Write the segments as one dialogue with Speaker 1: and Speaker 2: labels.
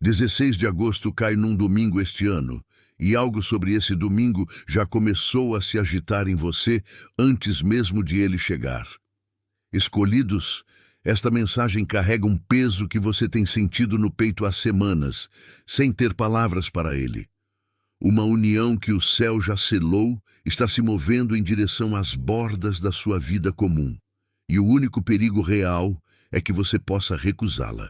Speaker 1: 16 de agosto cai num domingo este ano, e algo sobre esse domingo já começou a se agitar em você antes mesmo de ele chegar. Escolhidos, esta mensagem carrega um peso que você tem sentido no peito há semanas, sem ter palavras para ele. Uma união que o céu já selou está se movendo em direção às bordas da sua vida comum. E o único perigo real é que você possa recusá-la.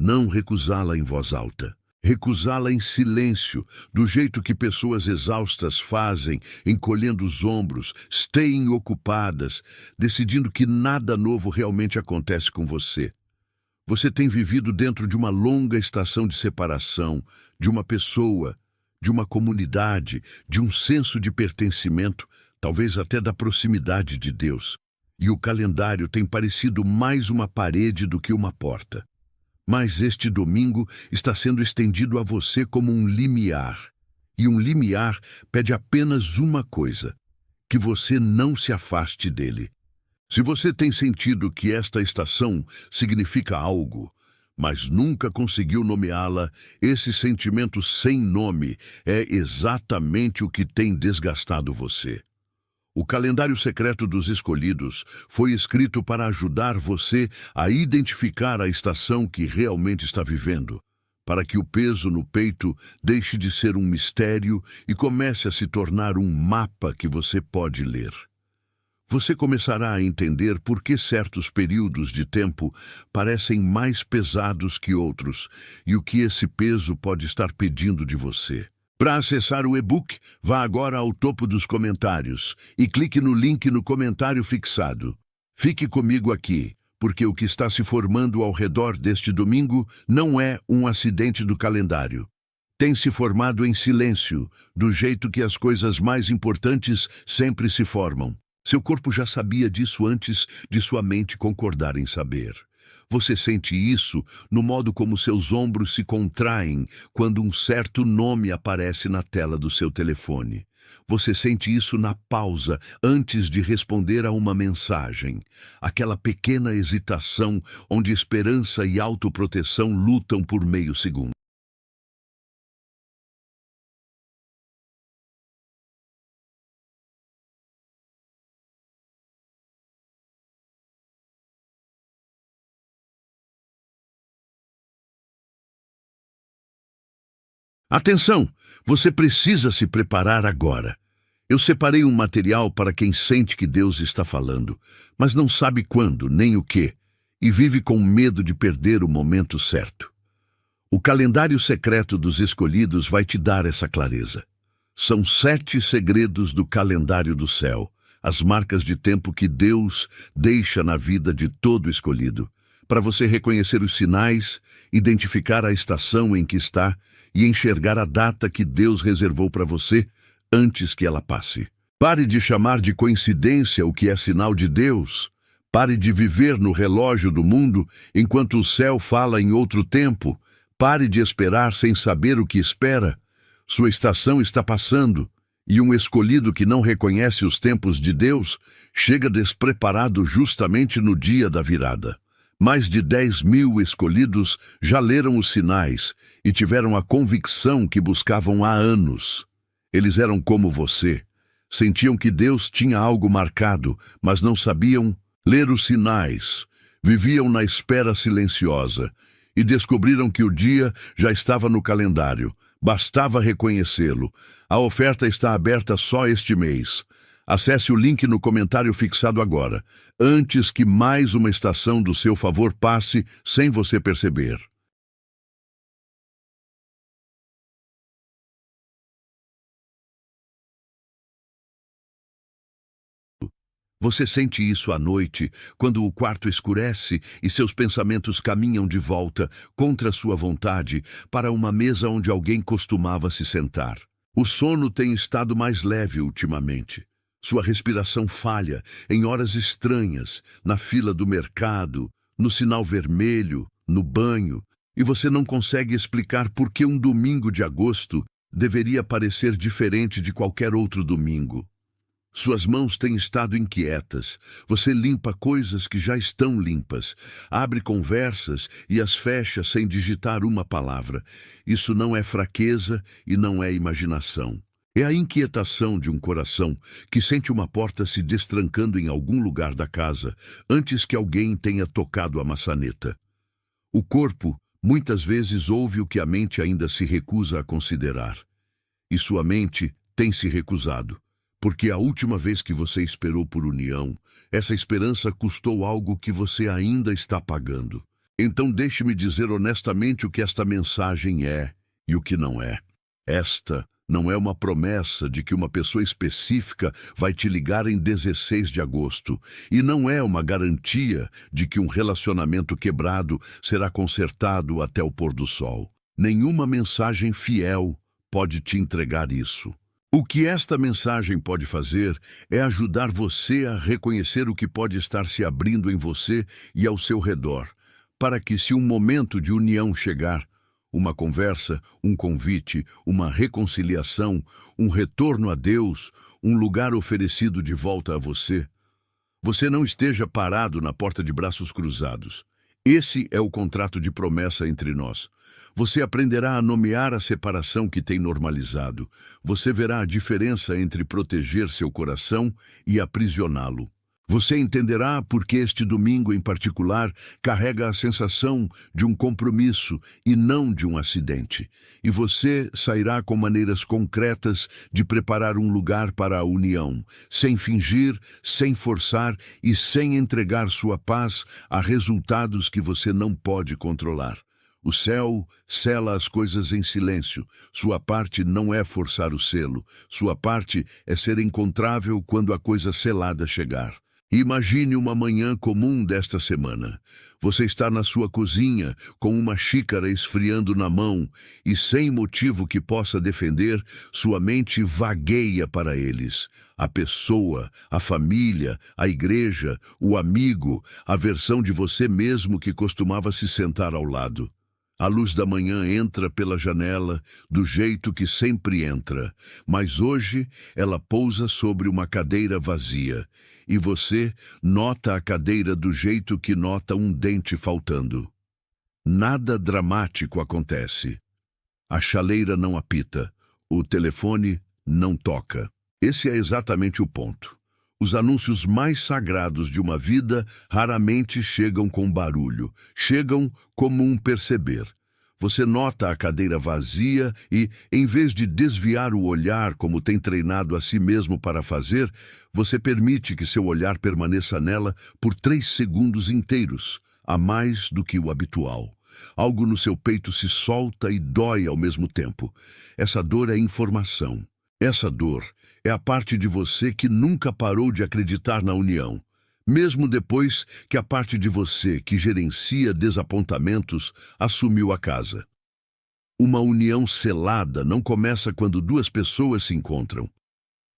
Speaker 1: Não recusá-la em voz alta. Recusá-la em silêncio, do jeito que pessoas exaustas fazem, encolhendo os ombros, staying ocupadas, decidindo que nada novo realmente acontece com você. Você tem vivido dentro de uma longa estação de separação, de uma pessoa, de uma comunidade, de um senso de pertencimento, talvez até da proximidade de Deus. E o calendário tem parecido mais uma parede do que uma porta. Mas este domingo está sendo estendido a você como um limiar. E um limiar pede apenas uma coisa: que você não se afaste dele. Se você tem sentido que esta estação significa algo, mas nunca conseguiu nomeá-la, esse sentimento sem nome é exatamente o que tem desgastado você. O calendário secreto dos escolhidos foi escrito para ajudar você a identificar a estação que realmente está vivendo, para que o peso no peito deixe de ser um mistério e comece a se tornar um mapa que você pode ler. Você começará a entender por que certos períodos de tempo parecem mais pesados que outros e o que esse peso pode estar pedindo de você. Para acessar o e-book, vá agora ao topo dos comentários e clique no link no comentário fixado. Fique comigo aqui, porque o que está se formando ao redor deste domingo não é um acidente do calendário. Tem se formado em silêncio, do jeito que as coisas mais importantes sempre se formam. Seu corpo já sabia disso antes de sua mente concordar em saber. Você sente isso no modo como seus ombros se contraem quando um certo nome aparece na tela do seu telefone. Você sente isso na pausa antes de responder a uma mensagem. Aquela pequena hesitação onde esperança e autoproteção lutam por meio segundo. Atenção! Você precisa se preparar agora. Eu separei um material para quem sente que Deus está falando, mas não sabe quando nem o que, e vive com medo de perder o momento certo. O calendário secreto dos escolhidos vai te dar essa clareza. São 7 segredos do calendário do céu, as marcas de tempo que Deus deixa na vida de todo escolhido, para você reconhecer os sinais, identificar a estação em que está e enxergar a data que Deus reservou para você antes que ela passe. Pare de chamar de coincidência o que é sinal de Deus. Pare de viver no relógio do mundo enquanto o céu fala em outro tempo. Pare de esperar sem saber o que espera. Sua estação está passando, e um escolhido que não reconhece os tempos de Deus chega despreparado justamente no dia da virada. Mais de 10.000 escolhidos já leram os sinais e tiveram a convicção que buscavam há anos. Eles eram como você. Sentiam que Deus tinha algo marcado, mas não sabiam ler os sinais. Viviam na espera silenciosa e descobriram que o dia já estava no calendário. Bastava reconhecê-lo. A oferta está aberta só este mês. Acesse o link no comentário fixado agora, antes que mais uma estação do seu favor passe sem você perceber. Você sente isso à noite, quando o quarto escurece e seus pensamentos caminham de volta, contra sua vontade, para uma mesa onde alguém costumava se sentar. O sono tem estado mais leve ultimamente. Sua respiração falha em horas estranhas, na fila do mercado, no sinal vermelho, no banho, e você não consegue explicar por que um domingo de agosto deveria parecer diferente de qualquer outro domingo. Suas mãos têm estado inquietas. Você limpa coisas que já estão limpas. Abre conversas e as fecha sem digitar uma palavra. Isso não é fraqueza e não é imaginação. É a inquietação de um coração que sente uma porta se destrancando em algum lugar da casa antes que alguém tenha tocado a maçaneta. O corpo muitas vezes ouve o que a mente ainda se recusa a considerar. E sua mente tem se recusado. Porque a última vez que você esperou por união, essa esperança custou algo que você ainda está pagando. Então deixe-me dizer honestamente o que esta mensagem é e o que não é. Esta não é uma promessa de que uma pessoa específica vai te ligar em 16 de agosto, e não é uma garantia de que um relacionamento quebrado será consertado até o pôr do sol. Nenhuma mensagem fiel pode te entregar isso. O que esta mensagem pode fazer é ajudar você a reconhecer o que pode estar se abrindo em você e ao seu redor, para que, se um momento de união chegar, uma conversa, um convite, uma reconciliação, um retorno a Deus, um lugar oferecido de volta a você, você não esteja parado na porta de braços cruzados. Esse é o contrato de promessa entre nós. Você aprenderá a nomear a separação que tem normalizado. Você verá a diferença entre proteger seu coração e aprisioná-lo. Você entenderá por que este domingo em particular carrega a sensação de um compromisso e não de um acidente. E você sairá com maneiras concretas de preparar um lugar para a união, sem fingir, sem forçar e sem entregar sua paz a resultados que você não pode controlar. O céu sela as coisas em silêncio. Sua parte não é forçar o selo. Sua parte é ser encontrável quando a coisa selada chegar. Imagine uma manhã comum desta semana. Você está na sua cozinha, com uma xícara esfriando na mão, e sem motivo que possa defender, sua mente vagueia para eles. A pessoa, a família, a igreja, o amigo, a versão de você mesmo que costumava se sentar ao lado. A luz da manhã entra pela janela do jeito que sempre entra, mas hoje ela pousa sobre uma cadeira vazia, e você nota a cadeira do jeito que nota um dente faltando. Nada dramático acontece. A chaleira não apita, o telefone não toca. Esse é exatamente o ponto. Os anúncios mais sagrados de uma vida raramente chegam com barulho, chegam como um perceber. Você nota a cadeira vazia e, em vez de desviar o olhar como tem treinado a si mesmo para fazer, você permite que seu olhar permaneça nela por 3 segundos inteiros, a mais do que o habitual. Algo no seu peito se solta e dói ao mesmo tempo. Essa dor é informação. Essa dor é a parte de você que nunca parou de acreditar na união, mesmo depois que a parte de você que gerencia desapontamentos assumiu a casa. Uma união selada não começa quando 2 pessoas se encontram.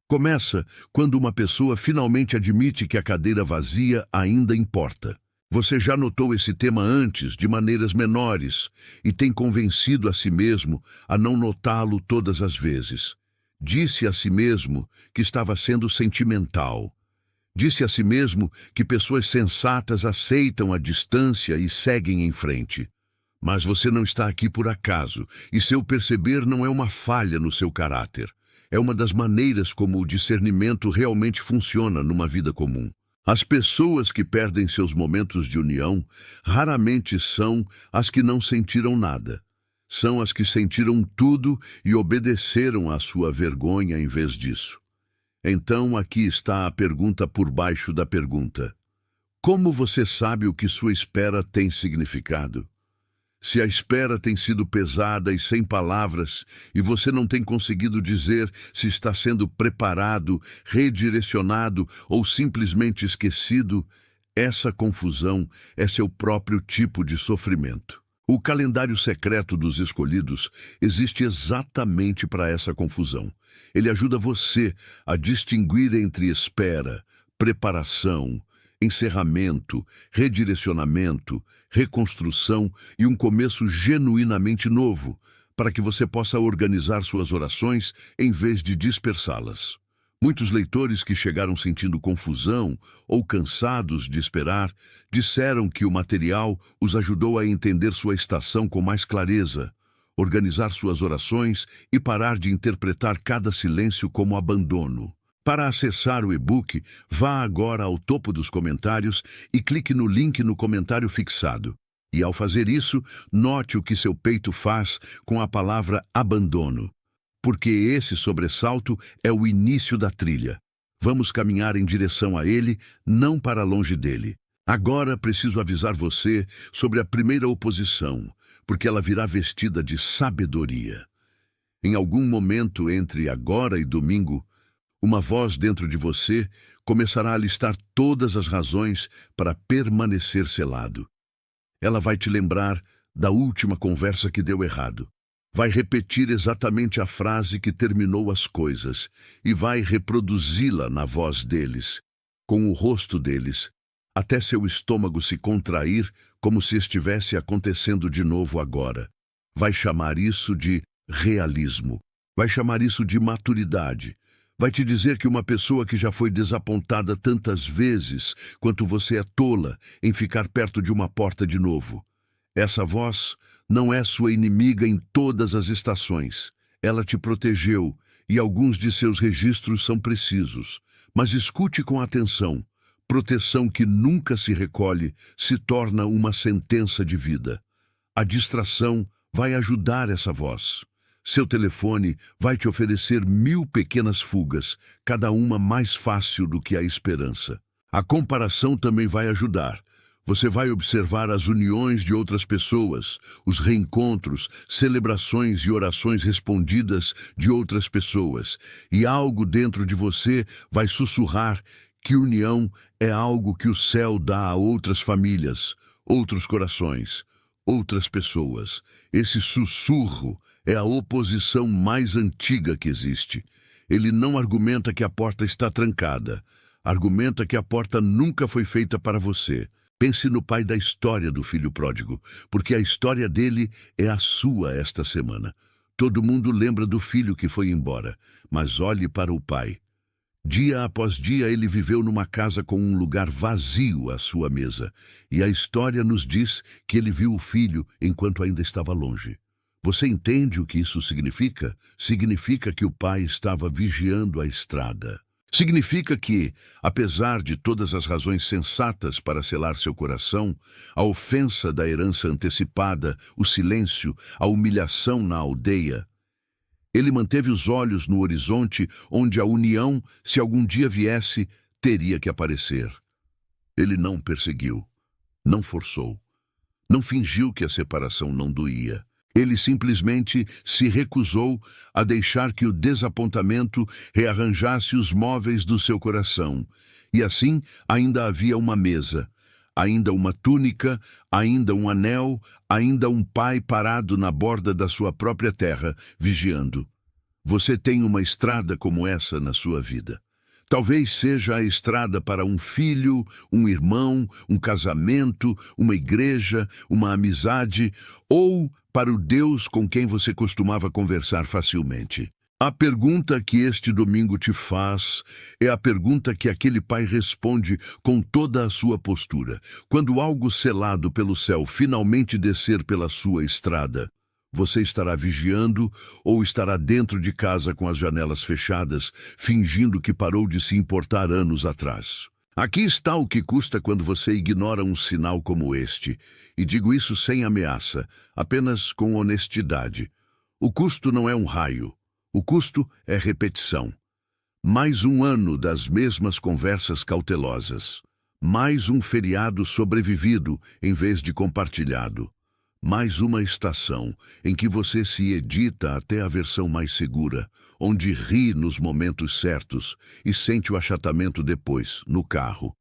Speaker 1: Começa quando uma pessoa finalmente admite que a cadeira vazia ainda importa. Você já notou esse tema antes, de maneiras menores, e tem convencido a si mesmo a não notá-lo todas as vezes. Disse a si mesmo que estava sendo sentimental. Disse a si mesmo que pessoas sensatas aceitam a distância e seguem em frente. Mas você não está aqui por acaso, e seu perceber não é uma falha no seu caráter. É uma das maneiras como o discernimento realmente funciona numa vida comum. As pessoas que perdem seus momentos de união raramente são as que não sentiram nada. São as que sentiram tudo e obedeceram à sua vergonha em vez disso. Então aqui está a pergunta por baixo da pergunta. Como você sabe o que sua espera tem significado? Se a espera tem sido pesada e sem palavras, e você não tem conseguido dizer se está sendo preparado, redirecionado ou simplesmente esquecido, essa confusão é seu próprio tipo de sofrimento. O calendário secreto dos escolhidos existe exatamente para essa confusão. Ele ajuda você a distinguir entre espera, preparação, encerramento, redirecionamento, reconstrução e um começo genuinamente novo, para que você possa organizar suas orações em vez de dispersá-las. Muitos leitores que chegaram sentindo confusão ou cansados de esperar disseram que o material os ajudou a entender sua estação com mais clareza, organizar suas orações e parar de interpretar cada silêncio como abandono. Para acessar o e-book, vá agora ao topo dos comentários e clique no link no comentário fixado. E ao fazer isso, note o que seu peito faz com a palavra abandono. Porque esse sobressalto é o início da trilha. Vamos caminhar em direção a ele, não para longe dele. Agora preciso avisar você sobre a primeira oposição, porque ela virá vestida de sabedoria. Em algum momento entre agora e domingo, uma voz dentro de você começará a listar todas as razões para permanecer selado. Ela vai te lembrar da última conversa que deu errado. Vai repetir exatamente a frase que terminou as coisas e vai reproduzi-la na voz deles, com o rosto deles, até seu estômago se contrair como se estivesse acontecendo de novo agora. Vai chamar isso de realismo. Vai chamar isso de maturidade. Vai te dizer que uma pessoa que já foi desapontada tantas vezes quanto você é tola em ficar perto de uma porta de novo. Essa voz não é sua inimiga em todas as estações. Ela te protegeu e alguns de seus registros são precisos. Mas escute com atenção. Proteção que nunca se recolhe se torna uma sentença de vida. A distração vai ajudar essa voz. Seu telefone vai te oferecer 1000 pequenas fugas, cada uma mais fácil do que a esperança. A comparação também vai ajudar. Você vai observar as uniões de outras pessoas, os reencontros, celebrações e orações respondidas de outras pessoas. E algo dentro de você vai sussurrar que união é algo que o céu dá a outras famílias, outros corações, outras pessoas. Esse sussurro é a oposição mais antiga que existe. Ele não argumenta que a porta está trancada. Argumenta que a porta nunca foi feita para você. Pense no pai da história do filho pródigo, porque a história dele é a sua esta semana. Todo mundo lembra do filho que foi embora, mas olhe para o pai. Dia após dia ele viveu numa casa com um lugar vazio à sua mesa, e a história nos diz que ele viu o filho enquanto ainda estava longe. Você entende o que isso significa? Significa que o pai estava vigiando a estrada. Significa que, apesar de todas as razões sensatas para selar seu coração, a ofensa da herança antecipada, o silêncio, a humilhação na aldeia, ele manteve os olhos no horizonte onde a união, se algum dia viesse, teria que aparecer. Ele não perseguiu, não forçou, não fingiu que a separação não doía. Ele simplesmente se recusou a deixar que o desapontamento rearranjasse os móveis do seu coração. E assim ainda havia uma mesa, ainda uma túnica, ainda um anel, ainda um pai parado na borda da sua própria terra, vigiando. Você tem uma estrada como essa na sua vida. Talvez seja a estrada para um filho, um irmão, um casamento, uma igreja, uma amizade, ou para o Deus com quem você costumava conversar facilmente. A pergunta que este domingo te faz é a pergunta que aquele pai responde com toda a sua postura. Quando algo selado pelo céu finalmente descer pela sua estrada, você estará vigiando ou estará dentro de casa com as janelas fechadas, fingindo que parou de se importar anos atrás? Aqui está o que custa quando você ignora um sinal como este. E digo isso sem ameaça, apenas com honestidade. O custo não é um raio. O custo é repetição. Mais um ano das mesmas conversas cautelosas. Mais um feriado sobrevivido em vez de compartilhado. Mais uma estação em que você se edita até a versão mais segura, onde ri nos momentos certos e sente o achatamento depois, no carro.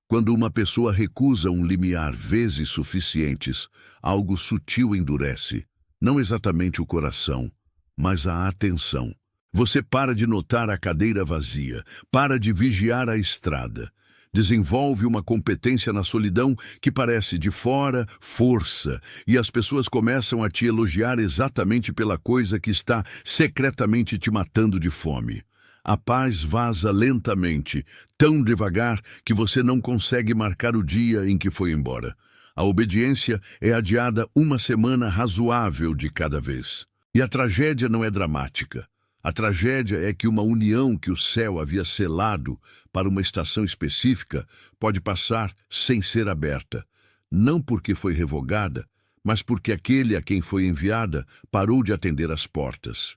Speaker 1: Quando uma pessoa recusa um limiar vezes suficientes, algo sutil endurece, não exatamente o coração, mas a atenção. Você para de notar a cadeira vazia, para de vigiar a estrada. Desenvolve uma competência na solidão que parece de fora força, e as pessoas começam a te elogiar exatamente pela coisa que está secretamente te matando de fome. A paz vaza lentamente, tão devagar que você não consegue marcar o dia em que foi embora. A obediência é adiada uma semana razoável de cada vez. E a tragédia não é dramática. A tragédia é que uma união que o céu havia selado para uma estação específica pode passar sem ser aberta. Não porque foi revogada, mas porque aquele a quem foi enviada parou de atender as portas.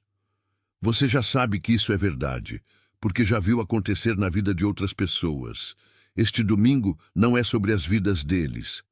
Speaker 1: Você já sabe que isso é verdade, porque já viu acontecer na vida de outras pessoas. Este domingo não é sobre as vidas deles.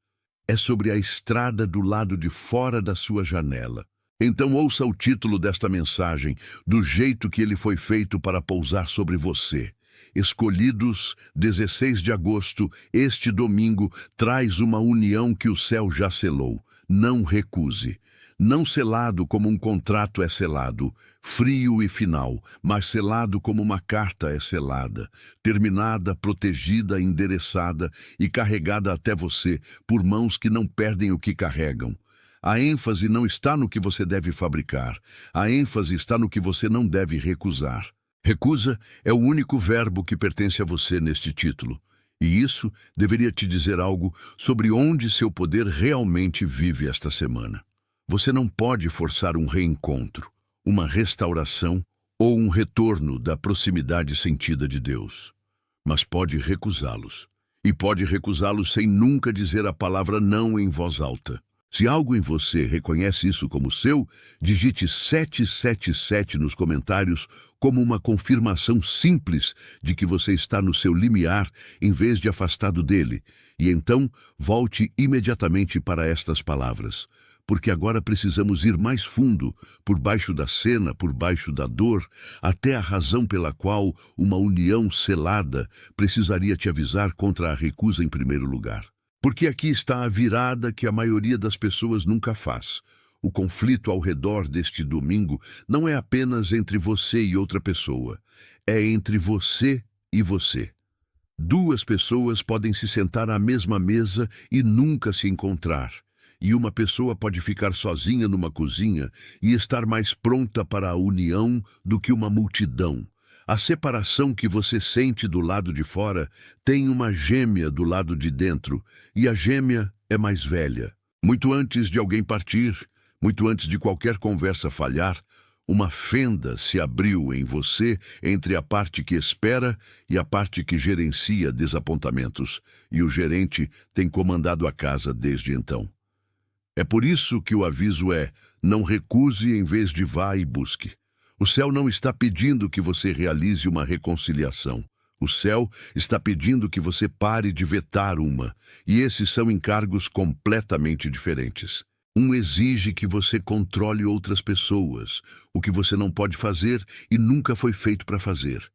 Speaker 1: É sobre a estrada do lado de fora da sua janela. Então ouça o título desta mensagem, do jeito que ele foi feito para pousar sobre você. Escolhidos, 16 de agosto, este domingo, traz uma união que o céu já selou. Não recuse. Não selado como um contrato é selado, frio e final, mas selado como uma carta é selada, terminada, protegida, endereçada e carregada até você por mãos que não perdem o que carregam. A ênfase não está no que você deve fabricar, a ênfase está no que você não deve recusar. Recusa é o único verbo que pertence a você neste título, e isso deveria te dizer algo sobre onde seu poder realmente vive esta semana. Você não pode forçar um reencontro, uma restauração ou um retorno da proximidade sentida de Deus, mas pode recusá-los. E pode recusá-los sem nunca dizer a palavra não em voz alta. Se algo em você reconhece isso como seu, digite 777 nos comentários como uma confirmação simples de que você está no seu limiar em vez de afastado dele. E então, volte imediatamente para estas palavras. Porque agora precisamos ir mais fundo, por baixo da cena, por baixo da dor, até a razão pela qual uma união selada precisaria te avisar contra a recusa em primeiro lugar. Porque aqui está a virada que a maioria das pessoas nunca faz. O conflito ao redor deste domingo não é apenas entre você e outra pessoa, é entre você e você. Duas pessoas podem se sentar à mesma mesa e nunca se encontrar. E uma pessoa pode ficar sozinha numa cozinha e estar mais pronta para a união do que uma multidão. A separação que você sente do lado de fora tem uma gêmea do lado de dentro, e a gêmea é mais velha. Muito antes de alguém partir, muito antes de qualquer conversa falhar, uma fenda se abriu em você entre a parte que espera e a parte que gerencia desapontamentos, e o gerente tem comandado a casa desde então. É por isso que o aviso é: não recuse em vez de vá e busque. O céu não está pedindo que você realize uma reconciliação. O céu está pedindo que você pare de vetar uma, e esses são encargos completamente diferentes. Um exige que você controle outras pessoas, o que você não pode fazer e nunca foi feito para fazer.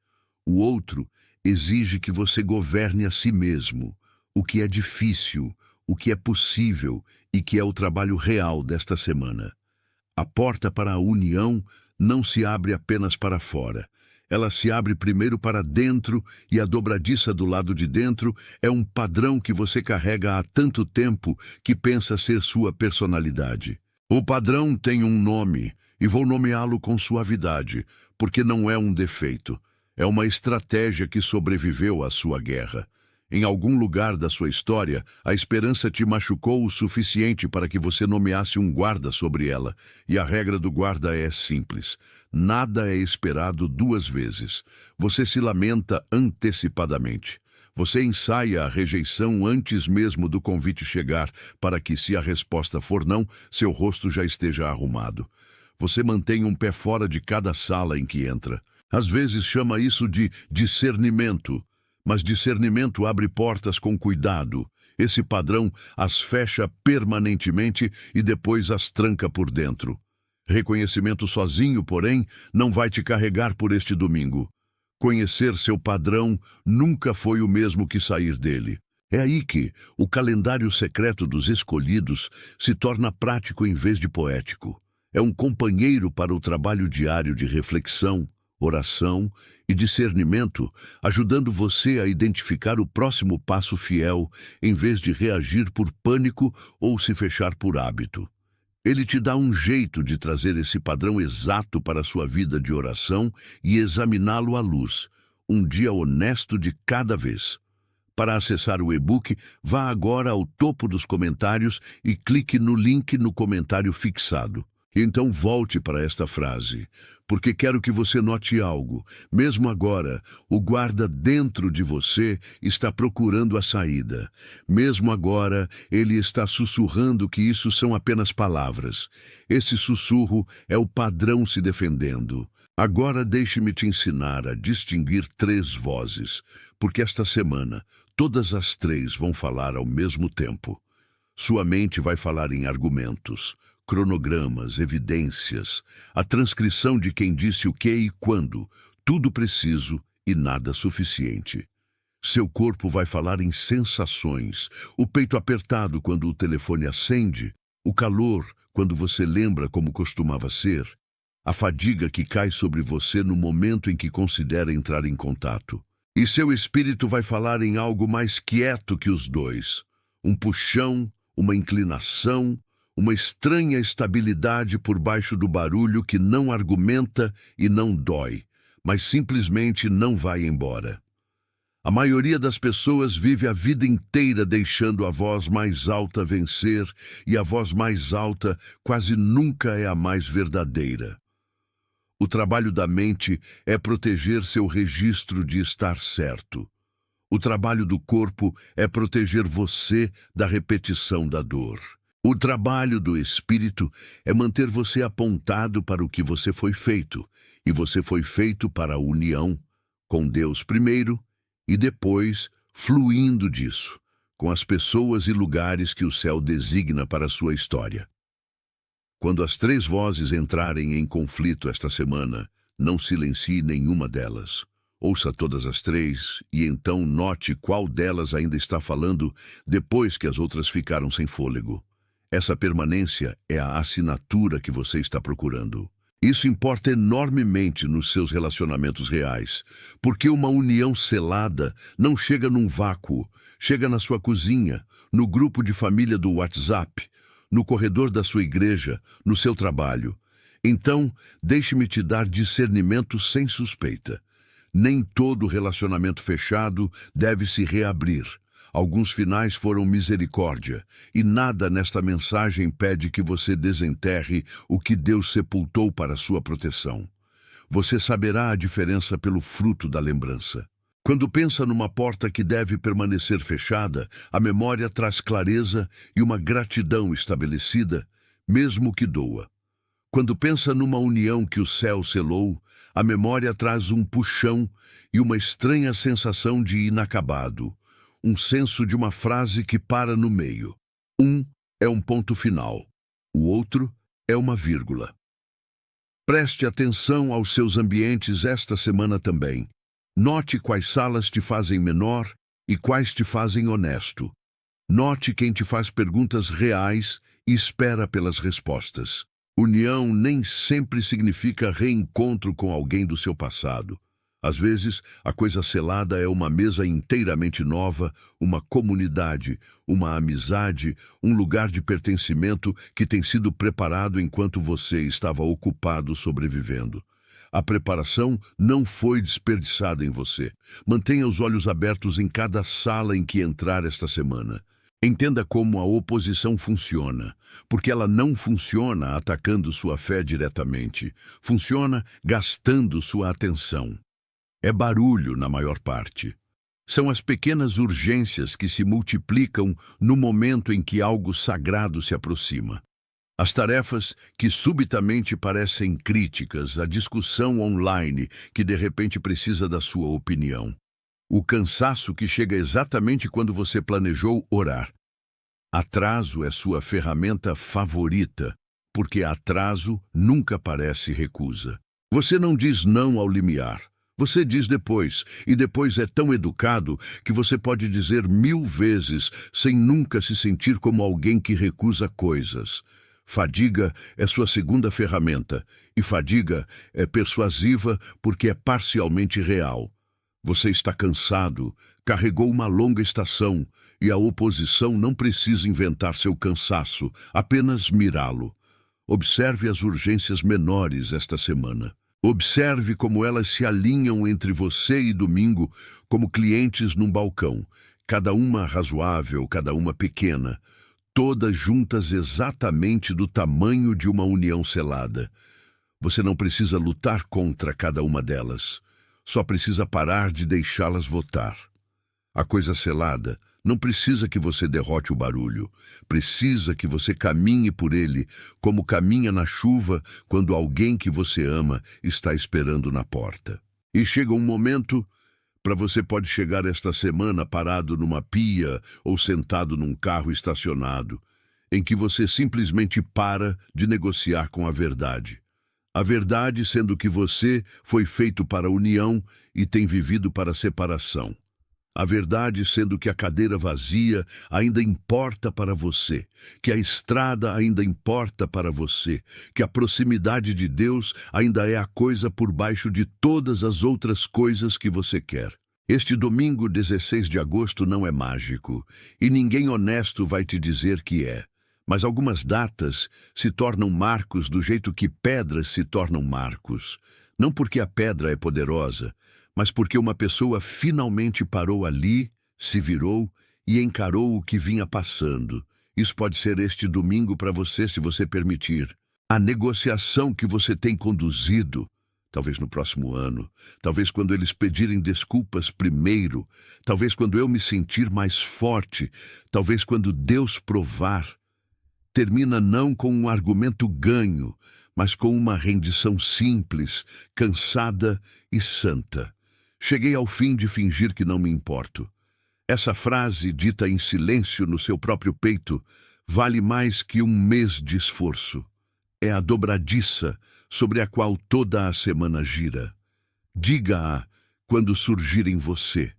Speaker 1: O outro exige que você governe a si mesmo, o que é difícil, o que é possível e que é o trabalho real desta semana. A porta para a união não se abre apenas para fora. Ela se abre primeiro para dentro, e a dobradiça do lado de dentro é um padrão que você carrega há tanto tempo que pensa ser sua personalidade. O padrão tem um nome, e vou nomeá-lo com suavidade, porque não é um defeito. É uma estratégia que sobreviveu à sua guerra. Em algum lugar da sua história, a esperança te machucou o suficiente para que você nomeasse um guarda sobre ela, e a regra do guarda é simples. Nada é esperado duas vezes. Você se lamenta antecipadamente. Você ensaia a rejeição antes mesmo do convite chegar, para que, se a resposta for não, seu rosto já esteja arrumado. Você mantém um pé fora de cada sala em que entra. Às vezes chama isso de discernimento. Mas discernimento abre portas com cuidado. Esse padrão as fecha permanentemente e depois as tranca por dentro. Reconhecimento sozinho, porém, não vai te carregar por este domingo. Conhecer seu padrão nunca foi o mesmo que sair dele. É aí que o calendário secreto dos escolhidos se torna prático em vez de poético. É um companheiro para o trabalho diário de reflexão, oração e discernimento, ajudando você a identificar o próximo passo fiel, em vez de reagir por pânico ou se fechar por hábito. Ele te dá um jeito de trazer esse padrão exato para a sua vida de oração e examiná-lo à luz, um dia honesto de cada vez. Para acessar o e-book, vá agora ao topo dos comentários e clique no link no comentário fixado. Então volte para esta frase, porque quero que você note algo. Mesmo agora, o guarda dentro de você está procurando a saída. Mesmo agora, ele está sussurrando que isso são apenas palavras. Esse sussurro é o padrão se defendendo. Agora deixe-me te ensinar a distinguir 3 vozes, porque esta semana todas as 3 vão falar ao mesmo tempo. Sua mente vai falar em argumentos, cronogramas, evidências, a transcrição de quem disse o que e quando, tudo preciso e nada suficiente. Seu corpo vai falar em sensações, o peito apertado quando o telefone acende, o calor quando você lembra como costumava ser, a fadiga que cai sobre você no momento em que considera entrar em contato. E seu espírito vai falar em algo mais quieto que os dois, um puxão, uma inclinação, uma estranha estabilidade por baixo do barulho que não argumenta e não dói, mas simplesmente não vai embora. A maioria das pessoas vive a vida inteira deixando a voz mais alta vencer, e a voz mais alta quase nunca é a mais verdadeira. O trabalho da mente é proteger seu registro de estar certo. O trabalho do corpo é proteger você da repetição da dor. O trabalho do espírito é manter você apontado para o que você foi feito, e você foi feito para a união com Deus primeiro e depois fluindo disso, com as pessoas e lugares que o céu designa para a sua história. Quando as 3 vozes entrarem em conflito esta semana, não silencie nenhuma delas. Ouça todas as 3 e então note qual delas ainda está falando depois que as outras ficaram sem fôlego. Essa permanência é a assinatura que você está procurando. Isso importa enormemente nos seus relacionamentos reais, porque uma união selada não chega num vácuo, chega na sua cozinha, no grupo de família do WhatsApp, no corredor da sua igreja, no seu trabalho. Então, deixe-me te dar discernimento sem suspeita. Nem todo relacionamento fechado deve se reabrir. Alguns finais foram misericórdia, e nada nesta mensagem pede que você desenterre o que Deus sepultou para sua proteção. Você saberá a diferença pelo fruto da lembrança. Quando pensa numa porta que deve permanecer fechada, a memória traz clareza e uma gratidão estabelecida, mesmo que doa. Quando pensa numa união que o céu selou, a memória traz um puxão e uma estranha sensação de inacabado. Um senso de uma frase que para no meio. Um é um ponto final, o outro é uma vírgula. Preste atenção aos seus ambientes esta semana também. Note quais salas te fazem menor e quais te fazem honesto. Note quem te faz perguntas reais e espera pelas respostas. União nem sempre significa reencontro com alguém do seu passado. Às vezes, a coisa selada é uma mesa inteiramente nova, uma comunidade, uma amizade, um lugar de pertencimento que tem sido preparado enquanto você estava ocupado sobrevivendo. A preparação não foi desperdiçada em você. Mantenha os olhos abertos em cada sala em que entrar esta semana. Entenda como a oposição funciona, porque ela não funciona atacando sua fé diretamente. Funciona gastando sua atenção. É barulho na maior parte. São as pequenas urgências que se multiplicam no momento em que algo sagrado se aproxima. As tarefas que subitamente parecem críticas, a discussão online que de repente precisa da sua opinião. O cansaço que chega exatamente quando você planejou orar. Atraso é sua ferramenta favorita, porque atraso nunca parece recusa. Você não diz não ao limiar. Você diz depois, e depois é tão educado que você pode dizer 1000 vezes sem nunca se sentir como alguém que recusa coisas. Fadiga é sua segunda ferramenta, e fadiga é persuasiva porque é parcialmente real. Você está cansado, carregou uma longa estação, e a oposição não precisa inventar seu cansaço, apenas mirá-lo. Observe as urgências menores esta semana. Observe como elas se alinham entre você e domingo como clientes num balcão, cada uma razoável, cada uma pequena, todas juntas exatamente do tamanho de uma união selada. Você não precisa lutar contra cada uma delas, só precisa parar de deixá-las votar. A coisa selada não precisa que você derrote o barulho, precisa que você caminhe por ele, como caminha na chuva quando alguém que você ama está esperando na porta. E chega um momento para você pode chegar esta semana parado numa pia ou sentado num carro estacionado, em que você simplesmente para de negociar com a verdade. A verdade sendo que você foi feito para a união e tem vivido para a separação. A verdade sendo que a cadeira vazia ainda importa para você, que a estrada ainda importa para você, que a proximidade de Deus ainda é a coisa por baixo de todas as outras coisas que você quer. Este domingo, 16 de agosto, não é mágico, e ninguém honesto vai te dizer que é. Mas algumas datas se tornam marcos do jeito que pedras se tornam marcos. Não porque a pedra é poderosa, mas porque uma pessoa finalmente parou ali, se virou e encarou o que vinha passando. Isso pode ser este domingo para você, se você permitir. A negociação que você tem conduzido, talvez no próximo ano, talvez quando eles pedirem desculpas primeiro, talvez quando eu me sentir mais forte, talvez quando Deus provar, termina não com um argumento ganho, mas com uma rendição simples, cansada e santa. Cheguei ao fim de fingir que não me importo. Essa frase, dita em silêncio no seu próprio peito, vale mais que um mês de esforço. É a dobradiça sobre a qual toda a semana gira. Diga-a quando surgir em você.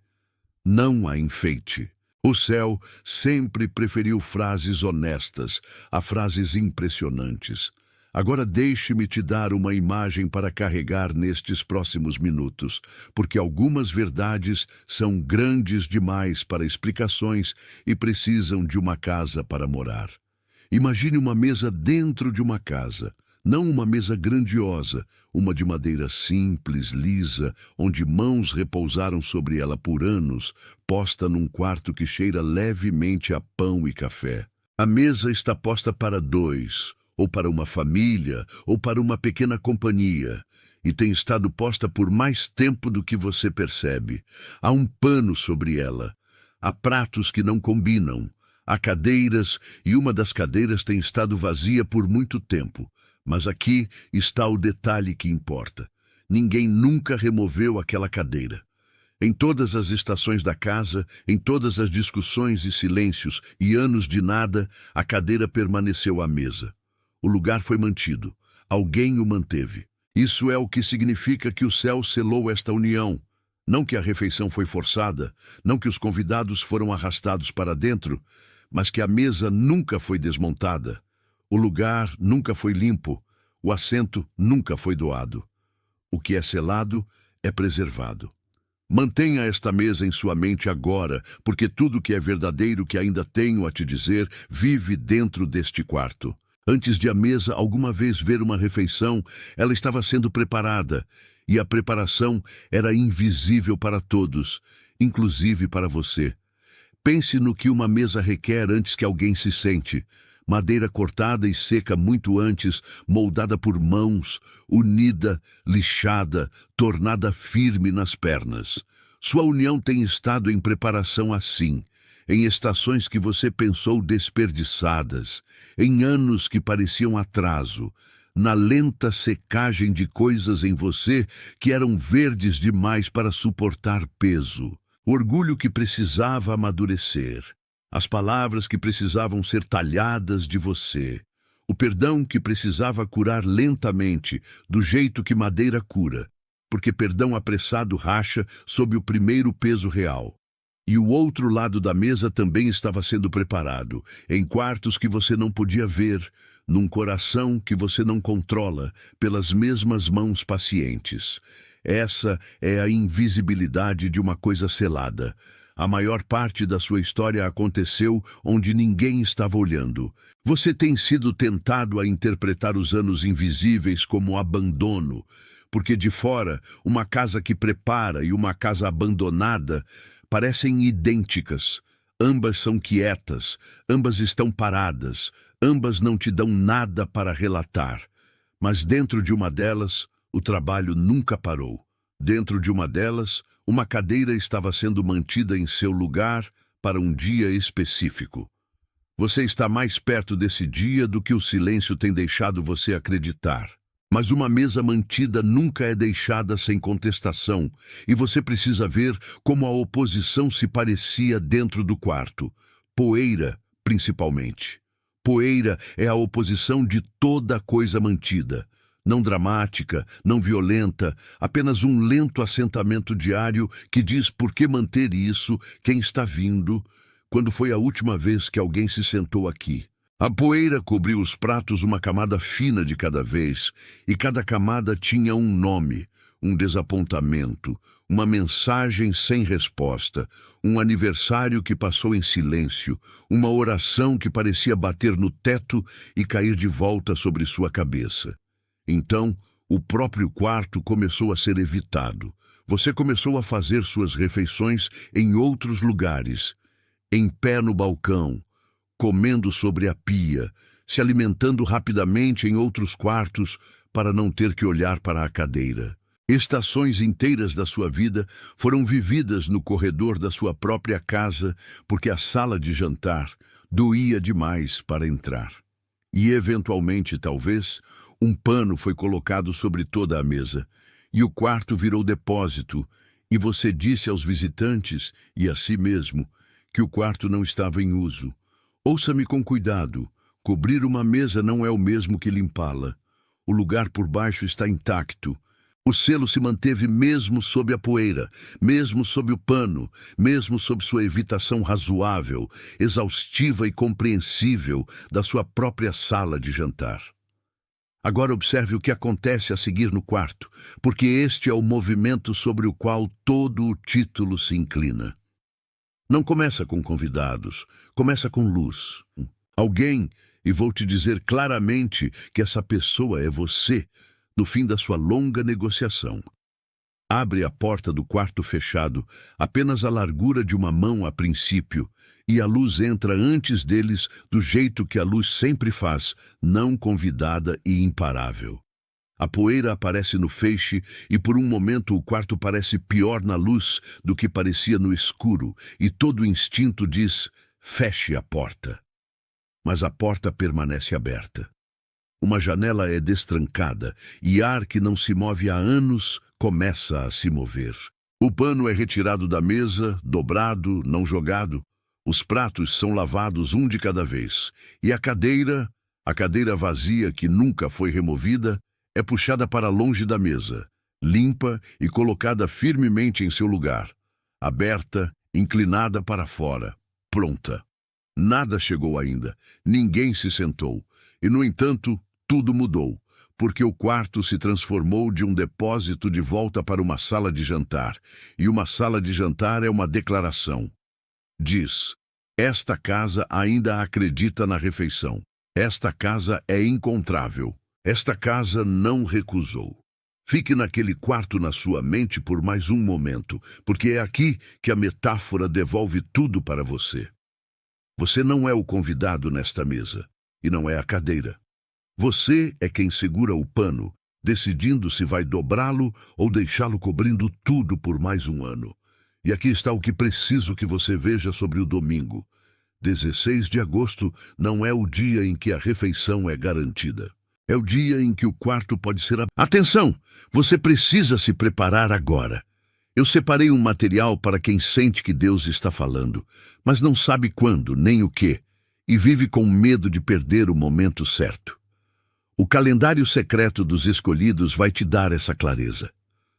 Speaker 1: Não a enfeite. O céu sempre preferiu frases honestas a frases impressionantes. Agora deixe-me te dar uma imagem para carregar nestes próximos minutos, porque algumas verdades são grandes demais para explicações e precisam de uma casa para morar. Imagine uma mesa dentro de uma casa, não uma mesa grandiosa, uma de madeira simples, lisa, onde mãos repousaram sobre ela por anos, posta num quarto que cheira levemente a pão e café. A mesa está posta para dois, ou para uma família, ou para uma pequena companhia, e tem estado posta por mais tempo do que você percebe. Há um pano sobre ela, há pratos que não combinam, há cadeiras, e uma das cadeiras tem estado vazia por muito tempo. Mas aqui está o detalhe que importa. Ninguém nunca removeu aquela cadeira. Em todas as estações da casa, em todas as discussões e silêncios e anos de nada, a cadeira permaneceu à mesa. O lugar foi mantido. Alguém o manteve. Isso é o que significa que o céu selou esta união. Não que a refeição foi forçada, não que os convidados foram arrastados para dentro, mas que a mesa nunca foi desmontada. O lugar nunca foi limpo, o assento nunca foi doado. O que é selado é preservado. Mantenha esta mesa em sua mente agora, porque tudo que é verdadeiro que ainda tenho a te dizer vive dentro deste quarto. Antes de a mesa alguma vez ver uma refeição, ela estava sendo preparada, e a preparação era invisível para todos, inclusive para você. Pense no que uma mesa requer antes que alguém se sente. Madeira cortada e seca muito antes, moldada por mãos, unida, lixada, tornada firme nas pernas. Sua união tem estado em preparação assim, em estações que você pensou desperdiçadas, em anos que pareciam atraso, na lenta secagem de coisas em você que eram verdes demais para suportar peso, o orgulho que precisava amadurecer, as palavras que precisavam ser talhadas de você, o perdão que precisava curar lentamente, do jeito que madeira cura, porque perdão apressado racha sob o primeiro peso real. E o outro lado da mesa também estava sendo preparado, em quartos que você não podia ver, num coração que você não controla, pelas mesmas mãos pacientes. Essa é a invisibilidade de uma coisa selada. A maior parte da sua história aconteceu onde ninguém estava olhando. Você tem sido tentado a interpretar os anos invisíveis como abandono, porque de fora, uma casa que prepara e uma casa abandonada parecem idênticas. Ambas são quietas, ambas estão paradas, ambas não te dão nada para relatar. Mas dentro de uma delas, o trabalho nunca parou. Dentro de uma delas, uma cadeira estava sendo mantida em seu lugar para um dia específico. Você está mais perto desse dia do que o silêncio tem deixado você acreditar. Mas uma mesa mantida nunca é deixada sem contestação, e você precisa ver como a oposição se parecia dentro do quarto. Poeira, principalmente. Poeira é a oposição de toda coisa mantida. Não dramática, não violenta, apenas um lento assentamento diário que diz por que manter isso, quem está vindo, quando foi a última vez que alguém se sentou aqui. A poeira cobriu os pratos uma camada fina de cada vez, e cada camada tinha um nome, um desapontamento, uma mensagem sem resposta, um aniversário que passou em silêncio, uma oração que parecia bater no teto e cair de volta sobre sua cabeça. Então, o próprio quarto começou a ser evitado. Você começou a fazer suas refeições em outros lugares, em pé no balcão, comendo sobre a pia, se alimentando rapidamente em outros quartos para não ter que olhar para a cadeira. Estações inteiras da sua vida foram vividas no corredor da sua própria casa porque a sala de jantar doía demais para entrar. E, eventualmente, talvez, um pano foi colocado sobre toda a mesa, e o quarto virou depósito, e você disse aos visitantes e a si mesmo que o quarto não estava em uso. Ouça-me com cuidado. Cobrir uma mesa não é o mesmo que limpá-la. O lugar por baixo está intacto. O selo se manteve mesmo sob a poeira, mesmo sob o pano, mesmo sob sua evitação razoável, exaustiva e compreensível da sua própria sala de jantar. Agora observe o que acontece a seguir no quarto, porque este é o movimento sobre o qual todo o título se inclina. Não começa com convidados, começa com luz. Alguém, e vou te dizer claramente que essa pessoa é você, no fim da sua longa negociação. Abre a porta do quarto fechado, apenas a largura de uma mão a princípio, e a luz entra antes deles do jeito que a luz sempre faz, não convidada e imparável. A poeira aparece no feixe e por um momento o quarto parece pior na luz do que parecia no escuro, e todo o instinto diz, feche a porta. Mas a porta permanece aberta. Uma janela é destrancada e ar que não se move há anos começa a se mover. O pano é retirado da mesa, dobrado, não jogado. Os pratos são lavados um de cada vez. E a cadeira vazia que nunca foi removida, é puxada para longe da mesa, limpa e colocada firmemente em seu lugar, aberta, inclinada para fora, pronta. Nada chegou ainda, ninguém se sentou, e no entanto, tudo mudou, porque o quarto se transformou de um depósito de volta para uma sala de jantar, e uma sala de jantar é uma declaração. Diz, esta casa ainda acredita na refeição, esta casa é encontrável. Esta casa não recusou. Fique naquele quarto na sua mente por mais um momento, porque é aqui que a metáfora devolve tudo para você. Você não é o convidado nesta mesa, e não é a cadeira. Você é quem segura o pano, decidindo se vai dobrá-lo ou deixá-lo cobrindo tudo por mais um ano. E aqui está o que preciso que você veja sobre o domingo. 16 de agosto não é o dia em que a refeição é garantida. É o dia em que o quarto pode ser... Atenção! Você precisa se preparar agora. Eu separei um material para quem sente que Deus está falando, mas não sabe quando, nem o que, e vive com medo de perder o momento certo. O calendário secreto dos escolhidos vai te dar essa clareza.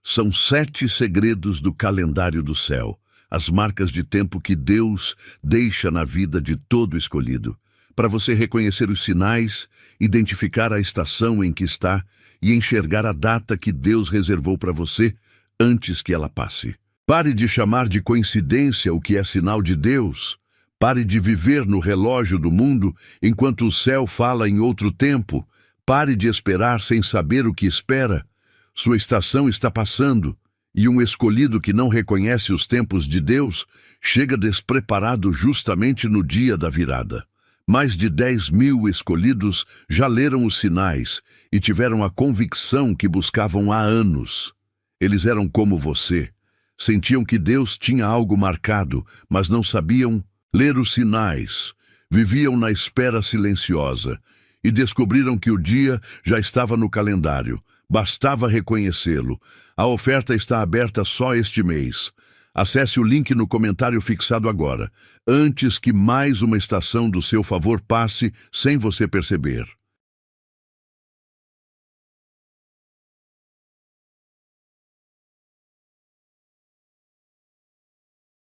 Speaker 1: São 7 segredos do calendário do céu, as marcas de tempo que Deus deixa na vida de todo escolhido, para você reconhecer os sinais, identificar a estação em que está e enxergar a data que Deus reservou para você antes que ela passe. Pare de chamar de coincidência o que é sinal de Deus. Pare de viver no relógio do mundo enquanto o céu fala em outro tempo. Pare de esperar sem saber o que espera. Sua estação está passando, e um escolhido que não reconhece os tempos de Deus chega despreparado justamente no dia da virada. Mais de 10.000 escolhidos já leram os sinais e tiveram a convicção que buscavam há anos. Eles eram como você. Sentiam que Deus tinha algo marcado, mas não sabiam ler os sinais. Viviam na espera silenciosa e descobriram que o dia já estava no calendário. Bastava reconhecê-lo. A oferta está aberta só este mês. Acesse o link no comentário fixado agora, antes que mais uma estação do seu favor passe sem você perceber.